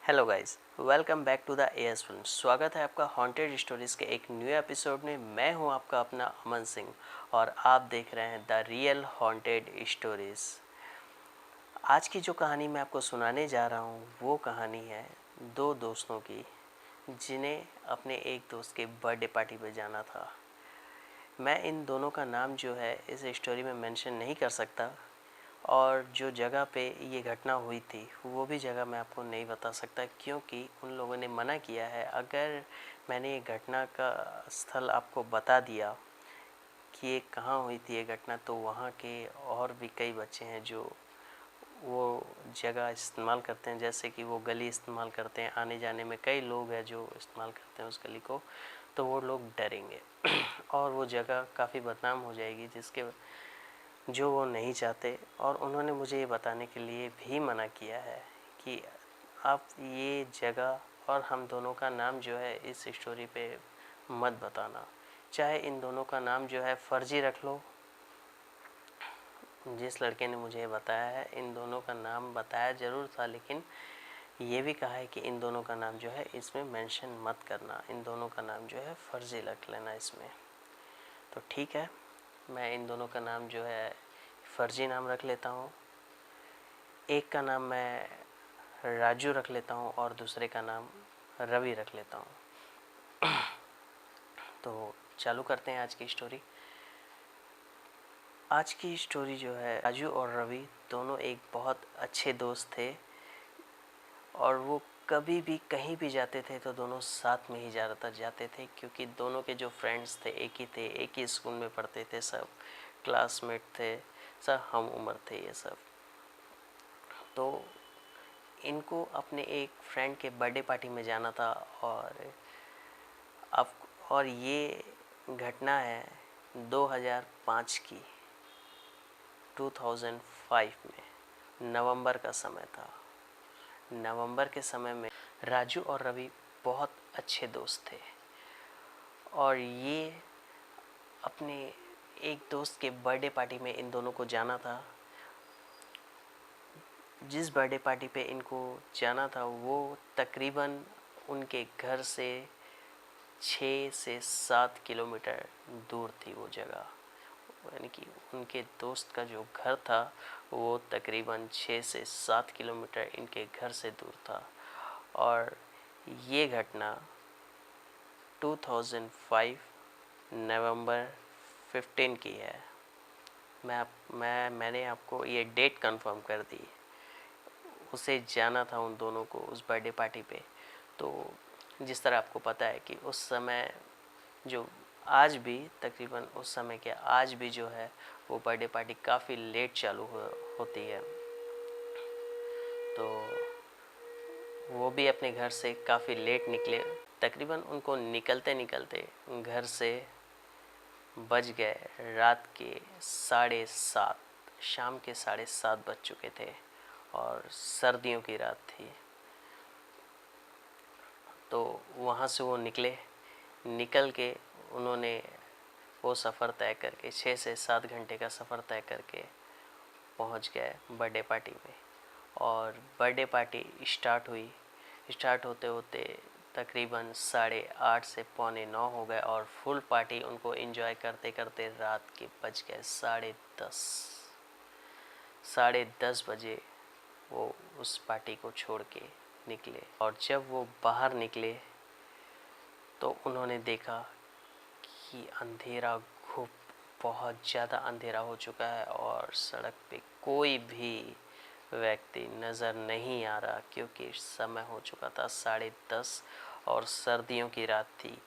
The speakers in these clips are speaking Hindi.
Hello guys, welcome back to the AS film. स्वागत है आपका हॉन्टेड स्टोरीज के एक न्यू एपिसोड में। मैं हूं आपका अपना अमन सिंह और आप देख रहे हैं द रियल हॉन्टेड स्टोरीज। आज की जो कहानी मैं आपको सुनाने जा रहा हूं वो कहानी है दो दोस्तों की, जिन्हें अपने एक दोस्त के बर्थडे पार्टी पे जाना था। मैं इन दोनों का नाम जो है इस स्टोरी में मेंशन नहीं कर सकता, और जो जगह पे ये घटना हुई थी वो भी जगह मैं आपको नहीं बता सकता, क्योंकि उन लोगों ने मना किया है। अगर मैंने ये घटना का स्थल आपको बता दिया कि ये कहाँ हुई थी ये घटना, तो वहाँ के और भी कई बच्चे हैं जो वो जगह इस्तेमाल करते हैं, जैसे कि वो गली इस्तेमाल करते हैं, आने जाने में कई लोग हैं जो इस्तेमाल करते हैं उस गली को, तो वो लोग डरेंगे और वो जगह काफ़ी बदनाम हो जाएगी, जिसके जो वो नहीं चाहते। और उन्होंने मुझे ये बताने के लिए भी मना किया है कि आप ये जगह और हम दोनों का नाम जो है इस स्टोरी पे मत बताना। चाहे इन दोनों का नाम जो है फर्जी रख लो। जिस लड़के ने मुझे बताया है, इन दोनों का नाम बताया ज़रूर था, लेकिन ये भी कहा है कि इन दोनों का नाम जो है इसमें मेंशन मत करना, इन दोनों का नाम जो है फर्जी रख लेना इसमें। तो ठीक है, मैं इन दोनों का नाम जो है फर्जी नाम रख लेता हूँ। एक का नाम मैं राजू रख लेता हूँ और दूसरे का नाम रवि रख लेता हूँ। तो चालू करते हैं आज की स्टोरी। आज की स्टोरी जो है, राजू और रवि दोनों एक बहुत अच्छे दोस्त थे, और वो कभी भी कहीं भी जाते थे तो दोनों साथ में ही ज़्यादातर जाते थे, क्योंकि दोनों के जो फ्रेंड्स थे एक ही थे, एक ही स्कूल में पढ़ते थे, सब क्लासमेट थे, सब हम उम्र थे ये सब। तो इनको अपने एक फ्रेंड के बर्थडे पार्टी में जाना था, अब और ये घटना है 2005 की, 2005 में नवंबर का समय था। नवंबर के समय में राजू और रवि बहुत अच्छे दोस्त थे, और ये अपने एक दोस्त के बर्थडे पार्टी में इन दोनों को जाना था। जिस बर्थडे पार्टी पे इनको जाना था वो तकरीबन उनके घर से 6 से 7 किलोमीटर दूर थी वो जगह। यानी कि उनके दोस्त का जो घर था वो तकरीबन 6 से 7 किलोमीटर इनके घर से दूर था। और ये घटना 2005 नवंबर 15 की है। मैंने आपको ये डेट कंफर्म कर दी। उसे जाना था उन दोनों को उस बर्थडे पार्टी पे। तो जिस तरह आपको पता है कि उस समय जो आज भी तकरीबन उस समय के आज भी जो है वो बर्थडे पार्टी काफ़ी लेट चालू होती है। तो वो भी अपने घर से काफ़ी लेट निकले। तकरीबन उनको निकलते निकलते घर से बज गए रात के 7:30, शाम के 7:30 बज चुके थे, और सर्दियों की रात थी। तो वहाँ से वो निकल के उन्होंने वो सफ़र तय करके 6 से 7 घंटे का सफ़र तय करके पहुँच गए बर्थडे पार्टी में। और बर्थडे पार्टी स्टार्ट होते होते तकरीबन 8:30 से 8:45 हो गए, और फुल पार्टी उनको एंजॉय करते करते रात के बज गए 10:30। 10:30 बजे वो उस पार्टी को छोड़ के निकले, और जब वो बाहर निकले तो उन्होंने देखा कि अंधेरा घुप बहुत ज़्यादा अंधेरा हो चुका है, और सड़क पे कोई भी व्यक्ति नज़र नहीं आ रहा, क्योंकि समय हो चुका था 10:30 और सर्दियों की रात थी।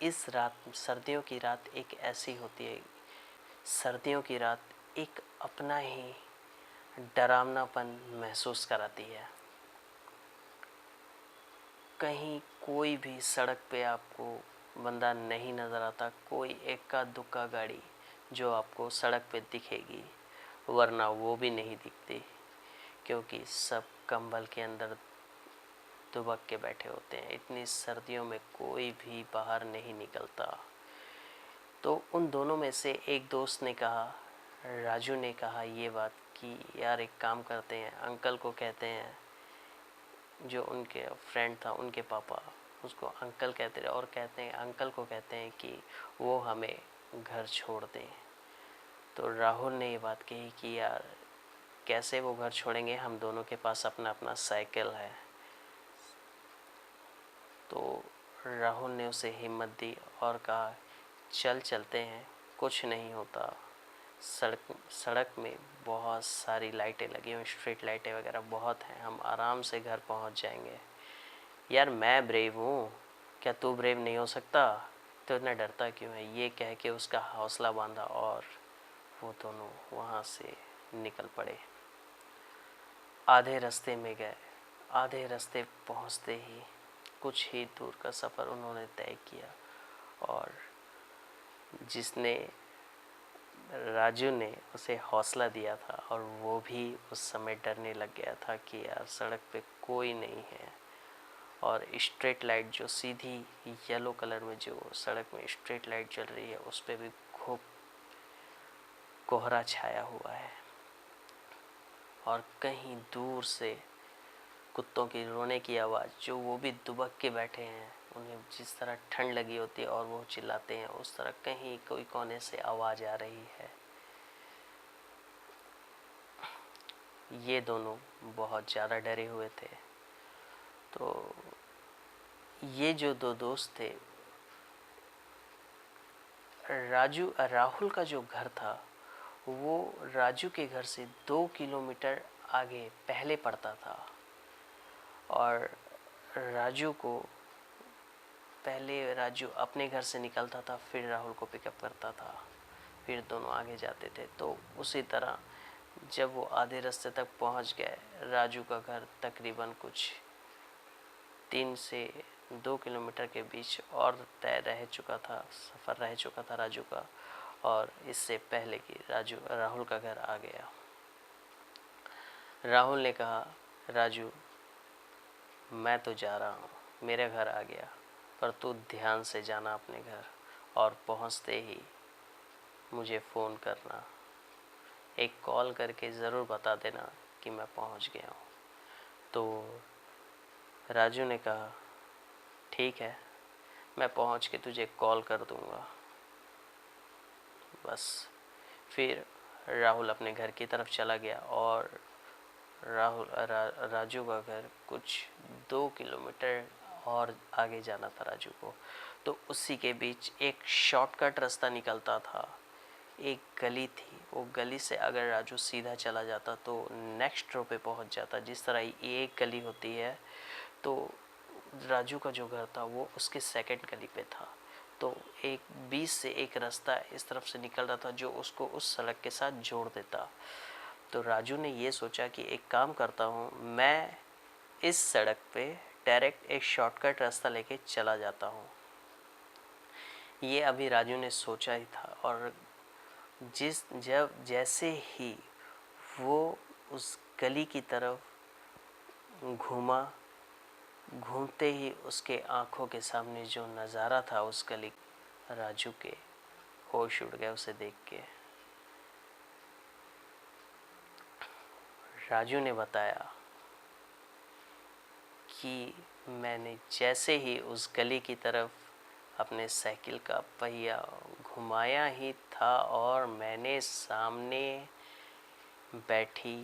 इस रात, सर्दियों की रात एक ऐसी होती है, सर्दियों की रात एक अपना ही डरावनापन महसूस कराती है। कहीं कोई भी सड़क पे आपको बंदा नहीं नज़र आता, कोई इक्का दुक्का गाड़ी जो आपको सड़क पे दिखेगी, वरना वो भी नहीं दिखती, क्योंकि सब कंबल के अंदर दुबक के बैठे होते हैं। इतनी सर्दियों में कोई भी बाहर नहीं निकलता। तो उन दोनों में से एक दोस्त ने कहा, राजू ने कहा ये बात कि यार एक काम करते हैं, अंकल को कहते हैं जो उनके फ्रेंड था, उनके पापा उसको अंकल कहते रहे और कहते हैं, अंकल को कहते हैं कि वो हमें घर छोड़ दें। तो राहुल ने ये बात कही कि यार कैसे वो घर छोड़ेंगे, हम दोनों के पास अपना अपना साइकिल है। तो राहुल ने उसे हिम्मत दी और कहा चल चलते हैं, कुछ नहीं होता। सड़क में बहुत सारी लाइटें लगी हुई, स्ट्रीट लाइटें वगैरह बहुत हैं, हम आराम से घर पहुंच जाएंगे। यार मैं ब्रेव हूँ, क्या तू ब्रेव नहीं हो सकता? तो इतना डरता क्यों है? ये कह के उसका हौसला बांधा और वो दोनों वहाँ से निकल पड़े। आधे रास्ते में गए। आधे रास्ते पहुँचते ही कुछ ही दूर का सफ़र उन्होंने तय किया और जिसने राजू ने उसे हौसला दिया था और वो भी उस समय डरने लग गया था कि यार सड़क पे कोई नहीं है और स्ट्रीट लाइट जो सीधी येलो कलर में जो सड़क में स्ट्रीट लाइट जल रही है उस पे भी खूब कोहरा छाया हुआ है और कहीं दूर से कुत्तों की रोने की आवाज़, जो वो भी दुबक के बैठे हैं, उन्हें जिस तरह ठंड लगी होती है और वो चिल्लाते हैं उस तरह कहीं कोई कोने से आवाज़ आ रही है। ये दोनों बहुत ज़्यादा डरे हुए थे। तो ये जो दो दोस्त थे, राहुल का जो घर था वो राजू के घर से 2 किलोमीटर आगे पहले पड़ता था और राजू अपने घर से निकलता था, फिर राहुल को पिकअप करता था, फिर दोनों आगे जाते थे। तो उसी तरह जब वो आधे रास्ते तक पहुंच गए, राजू का घर तकरीबन कुछ 3 से 2 किलोमीटर के बीच और तय रह चुका था, सफ़र रह चुका था राजू का, और इससे पहले कि राहुल का घर आ गया। राहुल ने कहा राजू मैं तो जा रहा हूँ, मेरे घर आ गया, पर तू ध्यान से जाना अपने घर और पहुँचते ही मुझे फ़ोन करना, एक कॉल करके ज़रूर बता देना कि मैं पहुँच गया हूँ। तो राजू ने कहा ठीक है, मैं पहुँच के तुझे कॉल कर दूँगा। बस फिर राहुल अपने घर की तरफ चला गया और राजू का घर कुछ 2 किलोमीटर और आगे जाना था राजू को। तो उसी के बीच एक शॉर्टकट रास्ता निकलता था, एक गली थी, वो गली से अगर राजू सीधा चला जाता तो नेक्स्ट रो पे पहुंच जाता। जिस तरह ये एक गली होती है तो राजू का जो घर था वो उसके सेकंड गली पे था। तो एक बीच से एक रास्ता इस तरफ से निकल रहा था जो उसको उस सड़क के साथ जोड़ देता। तो राजू ने ये सोचा कि एक काम करता हूँ, मैं इस सड़क पे डायरेक्ट एक शॉर्टकट रास्ता लेके चला जाता हूँ। ये अभी राजू ने सोचा ही था और जैसे ही वो उस गली की तरफ घूमा, घूमते ही उसके आंखों के सामने जो नज़ारा था उस गली, राजू के होश उड़ गए उसे देख के। राजू ने बताया कि मैंने जैसे ही उस गली की तरफ अपने साइकिल का पहिया घुमाया ही था और मैंने सामने बैठी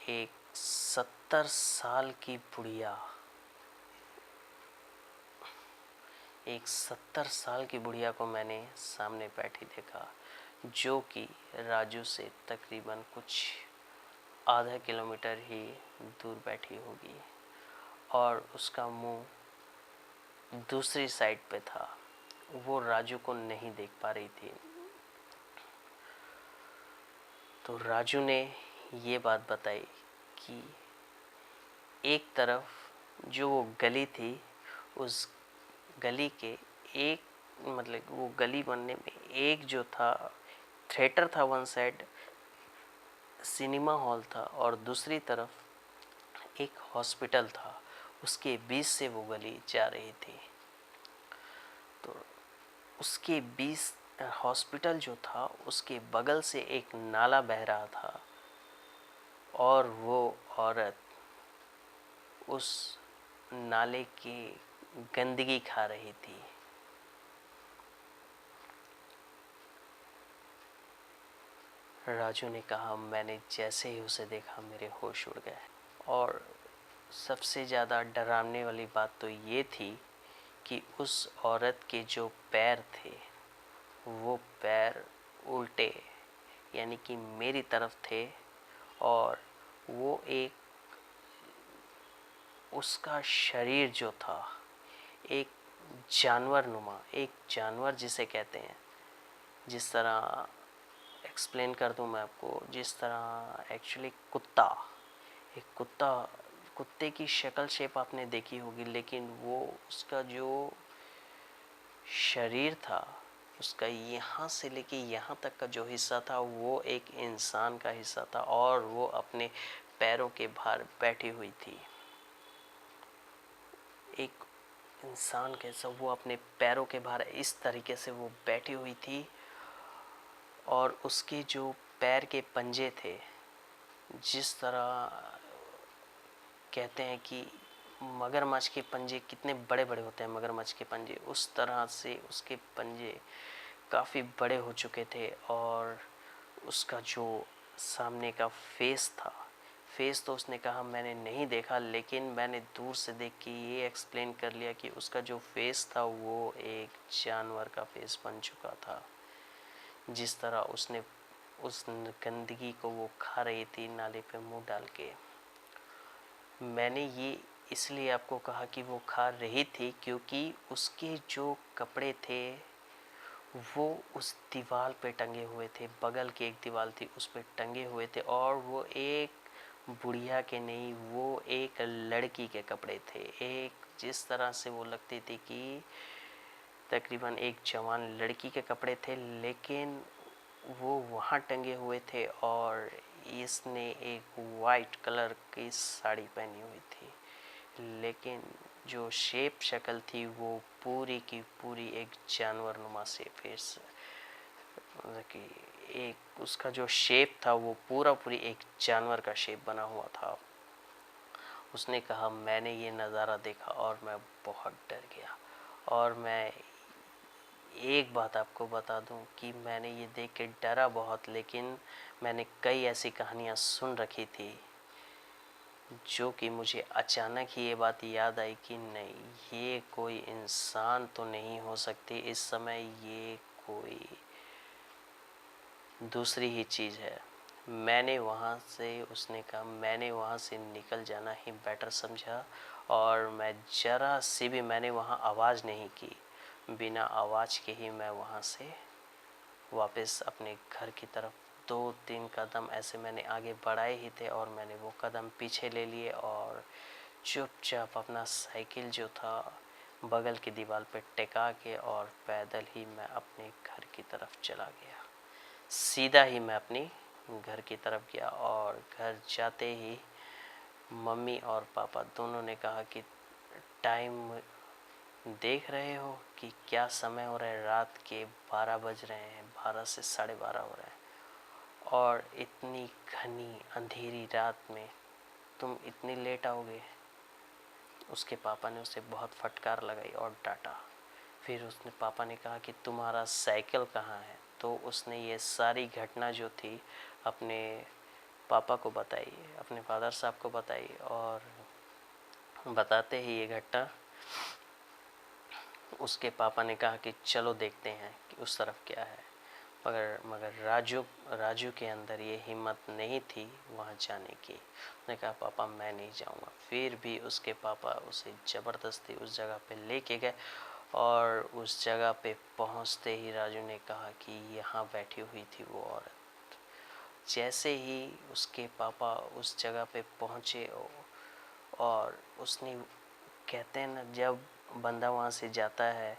एक 70 साल की बुढ़िया, एक 70 साल की बुढ़िया को मैंने सामने बैठी देखा, जो कि राजू से तकरीबन कुछ आधा किलोमीटर ही दूर बैठी होगी और उसका मुंह दूसरी साइड पे था, वो राजू को नहीं देख पा रही थी। तो राजू ने ये बात बताई कि एक तरफ जो वो गली थी, उस गली के एक मतलब वो गली बनने में एक जो था थिएटर था, वन साइड सिनेमा हॉल था और दूसरी तरफ एक हॉस्पिटल था, उसके बीच से वो गली जा रही थी। तो उसके बीच हॉस्पिटल जो था उसके बगल से एक नाला बह रहा था और वो औरत उस नाले की गंदगी खा रही थी। राजू ने कहा, मैंने जैसे ही उसे देखा मेरे होश उड़ गए। और सबसे ज़्यादा डरावने वाली बात तो ये थी कि उस औरत के जो पैर थे वो पैर उल्टे यानी कि मेरी तरफ थे, और वो उसका शरीर जो था एक जानवर नुमा, एक जानवर जिसे कहते हैं, जिस तरह एक्सप्लेन कर दूं मैं आपको, जिस तरह एक्चुअली कुत्ते की शक्ल शेप आपने देखी होगी, लेकिन वो उसका जो शरीर था, उसका यहाँ से लेके यहाँ तक का जो हिस्सा था वो एक इंसान का हिस्सा था, और वो अपने पैरों के भार बैठी हुई थी। एक इंसान कैसा वो अपने पैरों के भार इस तरीके से वो बैठी हुई थी, और उसके जो पैर के पंजे थे, जिस तरह कहते हैं कि मगरमच्छ के पंजे कितने बड़े बड़े होते हैं, मगरमच्छ के पंजे, उस तरह से उसके पंजे काफ़ी बड़े हो चुके थे। और उसका जो सामने का फेस तो उसने कहा मैंने नहीं देखा, लेकिन मैंने दूर से देख के ये एक्सप्लेन कर लिया कि उसका जो फेस था वो एक जानवर का फेस बन चुका था। जिस तरह उसने उस गंदगी को वो खा रही थी नाले पे मुंह डाल के। मैंने ये इसलिए आपको कहा कि वो खा रही थी क्योंकि उसके जो कपड़े थे वो उस दीवार पे टंगे हुए थे, बगल की एक दीवार थी उस पे टंगे हुए थे, और वो एक बुढ़िया के नहीं, वो एक लड़की के कपड़े थे। एक जिस तरह से वो लगती थी कि तकरीबन एक जवान लड़की के कपड़े थे, लेकिन वो वहाँ टंगे हुए थे, और इसने एक वाइट कलर की साड़ी पहनी हुई थी, लेकिन जो शक्ल थी वो पूरी की पूरी एक जानवर नुमा शेप है। कि एक उसका जो शेप था वो पूरी एक जानवर का शेप बना हुआ था। उसने कहा मैंने ये नज़ारा देखा और मैं बहुत डर गया। और मैं एक बात आपको बता दूं कि मैंने ये देख के डरा बहुत, लेकिन मैंने कई ऐसी कहानियाँ सुन रखी थी जो कि मुझे अचानक ही ये बात याद आई कि नहीं, ये कोई इंसान तो नहीं हो सकती इस समय, ये कोई दूसरी ही चीज़ है। मैंने वहाँ से उसने कहा मैंने वहाँ से निकल जाना ही बेटर समझा, और मैं ज़रा सी भी मैंने वहाँ आवाज़ नहीं की। बिना आवाज़ के ही मैं वहाँ से वापस अपने घर की तरफ 2-3 कदम ऐसे मैंने आगे बढ़ाए ही थे, और मैंने वो कदम पीछे ले लिए और चुपचाप अपना साइकिल जो था बगल की दीवार पे टिका के और पैदल ही मैं अपने घर की तरफ चला गया। सीधा ही मैं अपनी घर की तरफ गया, और घर जाते ही मम्मी और पापा दोनों ने कहा कि टाइम देख रहे हो कि क्या समय हो रहा है, रात के 12 बज रहे हैं, 12 से 12:30 हो रहे हैं, और इतनी घनी अंधेरी रात में तुम इतनी लेट आओगे। उसके पापा ने उसे बहुत फटकार लगाई और डांटा। फिर उसने पापा ने कहा कि तुम्हारा साइकिल कहाँ है। तो उसने ये सारी घटना जो थी अपने पापा को बताई, अपने फादर साहब को बताई, और बताते ही ये घटना उसके पापा ने कहा कि चलो देखते हैं कि उस तरफ क्या है। मगर राजू के अंदर ये हिम्मत नहीं थी वहाँ जाने की। उसने कहा पापा मैं नहीं जाऊँगा। फिर भी उसके पापा उसे ज़बरदस्ती उस जगह पे लेके गए, और उस जगह पे पहुँचते ही राजू ने कहा कि यहाँ बैठी हुई थी वो औरत। जैसे ही उसके पापा उस जगह पे पहुँचे, और उसने, कहते हैं ना जब बंदा वहाँ से जाता है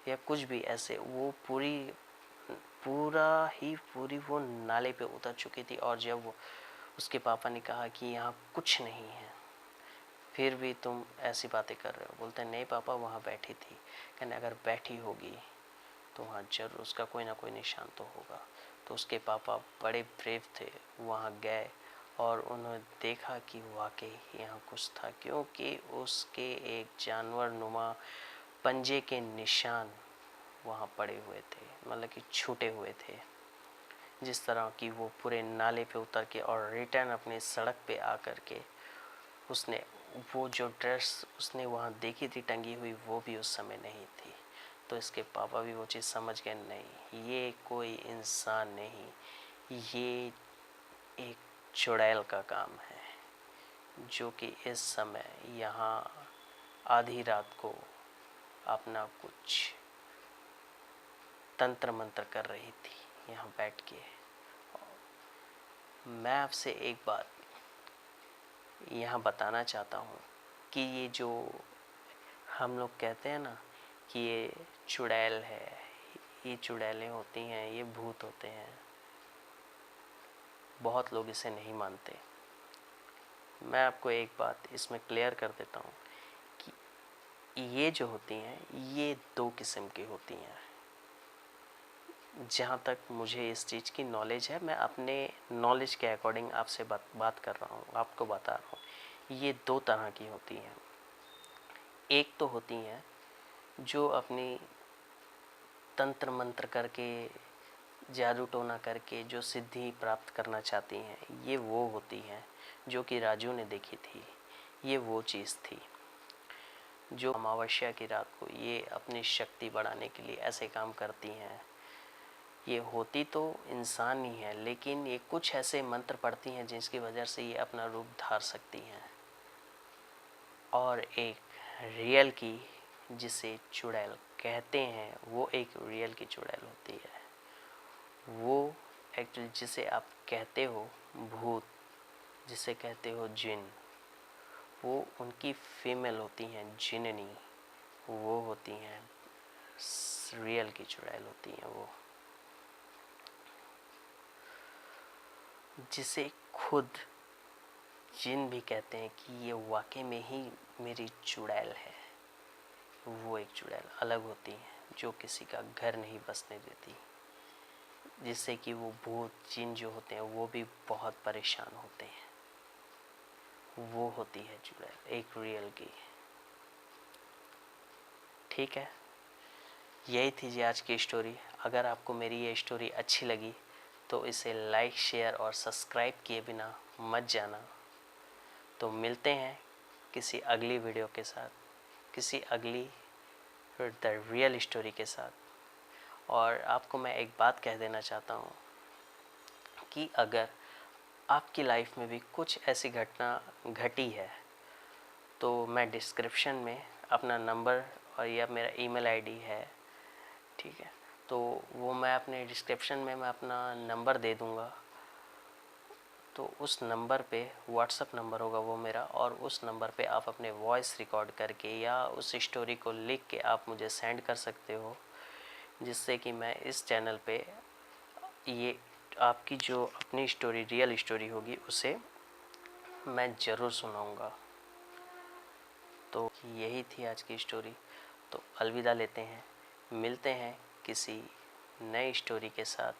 या कुछ भी ऐसे, वो पूरी वो नाले पे उतर चुकी थी। और जब वो उसके पापा ने कहा कि यहाँ कुछ नहीं है, फिर भी तुम ऐसी बातें कर रहे हो। बोलते नहीं पापा वहाँ बैठी थी। कहने अगर बैठी होगी तो वहाँ जरूर उसका कोई ना कोई निशान तो होगा। तो उसके पापा बड़े ब्रेव थे, वहाँ गए और उन्होंने देखा कि वाकई यहाँ कुछ था, क्योंकि उसके एक जानवर नुमा पंजे के निशान वहाँ पड़े हुए थे, मतलब कि छूटे हुए थे। जिस तरह कि वो पूरे नाले पे उतर के और रिटर्न अपने सड़क पे आकर के उसने वो जो ड्रेस उसने वहाँ देखी थी टंगी हुई, वो भी उस समय नहीं थी। तो इसके पापा भी वो चीज़ समझ गए, नहीं ये कोई इंसान नहीं, ये एक चुड़ैल का काम है, जो कि इस समय यहाँ आधी रात को अपना कुछ तंत्र मंत्र कर रही थी यहाँ बैठ के। मैं आपसे एक बात यहाँ बताना चाहता हूँ कि ये जो हम लोग कहते हैं ना कि ये चुड़ैल है, ये चुड़ैलें होती हैं, ये भूत होते हैं, बहुत लोग इसे नहीं मानते। मैं आपको एक बात इसमें क्लियर कर देता हूँ कि ये जो होती हैं ये दो किस्म की होती हैं। जहाँ तक मुझे इस चीज़ की नॉलेज है, मैं अपने नॉलेज के अकॉर्डिंग आपसे बात कर रहा हूँ, आपको बता रहा हूँ। ये दो तरह की होती हैं। एक तो होती हैं जो अपनी तंत्र मंत्र करके, जादू टोना करके जो सिद्धि प्राप्त करना चाहती हैं, ये वो होती हैं जो कि राजू ने देखी थी। ये वो चीज़ थी जो अमावस्या की रात को ये अपनी शक्ति बढ़ाने के लिए ऐसे काम करती हैं। ये होती तो इंसान ही है, लेकिन ये कुछ ऐसे मंत्र पढ़ती हैं जिसकी वजह से ये अपना रूप धार सकती हैं। और एक रियल की, जिसे चुड़ैल कहते हैं, वो एक रियल की चुड़ैल होती है। वो एक्चुअली जिसे आप कहते हो भूत, जिसे कहते हो जिन, वो उनकी फीमेल होती हैं जिननी, वो होती हैं रियल की चुड़ैल होती हैं वो, जिसे खुद जिन भी कहते हैं कि ये वाकई में ही मेरी चुड़ैल है। वो एक चुड़ैल अलग होती है जो किसी का घर नहीं बसने देती, जिससे कि वो भूत जिन जो होते हैं वो भी बहुत परेशान होते हैं। वो होती है चुड़ैल एक रियल की। ठीक है, यही थी जी आज की स्टोरी। अगर आपको मेरी ये स्टोरी अच्छी लगी तो इसे लाइक, शेयर और सब्सक्राइब किए बिना मत जाना। तो मिलते हैं किसी अगली वीडियो के साथ, किसी अगली द रियल स्टोरी के साथ। और आपको मैं एक बात कह देना चाहता हूँ कि अगर आपकी लाइफ में भी कुछ ऐसी घटना घटी है तो मैं डिस्क्रिप्शन में अपना नंबर और या मेरा ईमेल आईडी है, ठीक है, तो वो मैं अपने डिस्क्रिप्शन में मैं अपना नंबर दे दूँगा। तो उस नंबर पे व्हाट्सअप नंबर होगा वो मेरा, और उस नंबर पे आप अपने वॉइस रिकॉर्ड करके या उस स्टोरी को लिख के आप मुझे सेंड कर सकते हो, जिससे कि मैं इस चैनल पे ये आपकी जो अपनी स्टोरी रियल स्टोरी होगी उसे मैं ज़रूर सुनाऊंगा। तो यही थी आज की स्टोरी। तो अलविदा लेते हैं, मिलते हैं किसी नई स्टोरी के साथ।